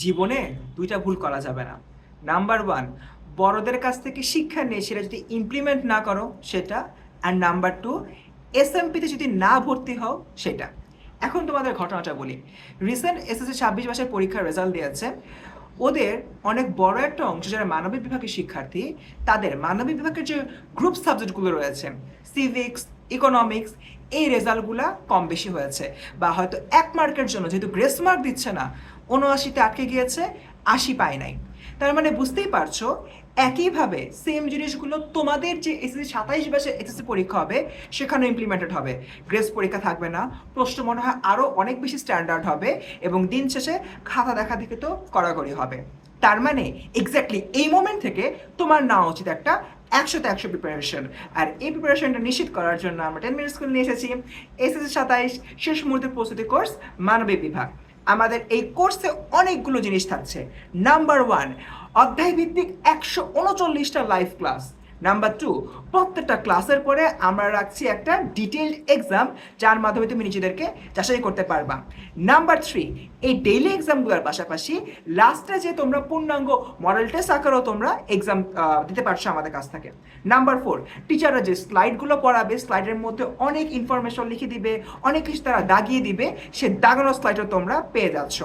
জীবনে দুইটা ভুল করা যাবে না। নাম্বার ওয়ান, বড়দের কাছ থেকে শিক্ষা নিয়ে সেটা যদি ইমপ্লিমেন্ট না করো সেটা। আর নাম্বার টু, এসএমপিতে যদি না ভর্তি হও সেটা। এখন তোমাদের ঘটনাটা বলি। রিসেন্ট এসএসসি 26 মাসের পরীক্ষার রেজাল্ট দিয়েছে। ওদের অনেক বড় একটা অংশ যারা মানবিক বিভাগের শিক্ষার্থী, তাদের মানবিক বিভাগের যে গ্রুপ সাবজেক্টগুলো রয়েছে, সিভিক্স, ইকোনমিক্স, এই রেজাল্টগুলো কম বেশি হয়েছে। বা হয়তো 1 মার্কের জন্য যেহেতু গ্রেস মার্ক দিচ্ছে না, 79তে আটকে গিয়েছে, 80 পায় নাই। তার মানে বুঝতেই পারছো, একইভাবে সেম জিনিসগুলো তোমাদের যে এসএসসি 27 ব্যাচে এসএসসি পরীক্ষা হবে সেখানে ইমপ্লিমেন্টেড হবে। গ্রেস পরীক্ষা থাকবে না, প্রশ্ন মনে হয় আরও অনেক বেশি স্ট্যান্ডার্ড হবে, এবং দিন শেষে খাতা দেখা দেখে তো কড়াকড়ি হবে। তার মানে এক্স্যাক্টলি এই মোমেন্ট থেকে তোমার নেওয়া উচিত একটা 100-100 প্রিপারেশন। আর এই প্রিপারেশনটা নিশ্চিত করার জন্য আমরা 10 মিনিট স্কুল নিয়ে এসেছি এসএসসি 27 শেষ মুহূর্তের প্রস্তুতি কোর্স মানবিক বিভাগ। আমাদের এই কোর্সে অনেকগুলো জিনিস থাকছে। নাম্বার ওয়ান, অধ্যায় ভিত্তিক 139টা লাইভ ক্লাস। নাম্বার টু, প্রত্যেকটা ক্লাসের পরে আমরা রাখছি একটা ডিটেইলড এক্সাম, যার মাধ্যমে তুমি নিজেদেরকে যাচাই করতে পারবা। নাম্বার থ্রি, এই ডেইলি এক্সামগুলোর পাশাপাশি লাস্টে যে তোমরা পূর্ণাঙ্গ মডেল টেস্ট আকারেও তোমরা এক্সাম দিতে পারছো আমাদের কাছ থেকে। নাম্বার ফোর, টিচাররা যে স্লাইডগুলো পড়াবে, স্লাইডের মধ্যে অনেক ইনফরমেশন লিখে দিবে, অনেক কিছু তারা দাগিয়ে দিবে, সে দাগানো স্লাইডও তোমরা পেয়ে যাচ্ছ।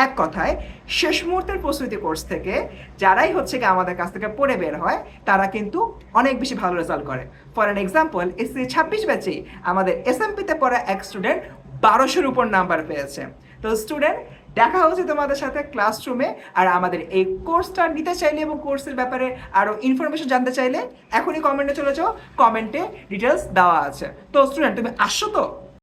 এক কথায়, শেষ মুহূর্তের প্রস্তুতি কোর্স থেকে যারাই হচ্ছে কি আমাদের কাছ থেকে পড়ে বের হয়, তারা কিন্তু অনেক বেশি ভালো রেজাল্ট করে। ফর অ্যান এক্সাম্পল, এসএসসি 26 ব্যাচেই আমাদের এসএমপিতে পড়া এক স্টুডেন্ট 1200-র উপর নাম্বার পেয়েছে। তো স্টুডেন্ট, দেখা হচ্ছে তোমাদের সাথে ক্লাসরুমে। আর আমাদের এই কোর্সটা নিতে চাইলে এবং কোর্সের ব্যাপারে আরও ইনফরমেশন জানতে চাইলে এখনই কমেন্টে চলে যাও, কমেন্টে ডিটেলস দেওয়া আছে। তো স্টুডেন্ট, তুমি আসছো তো?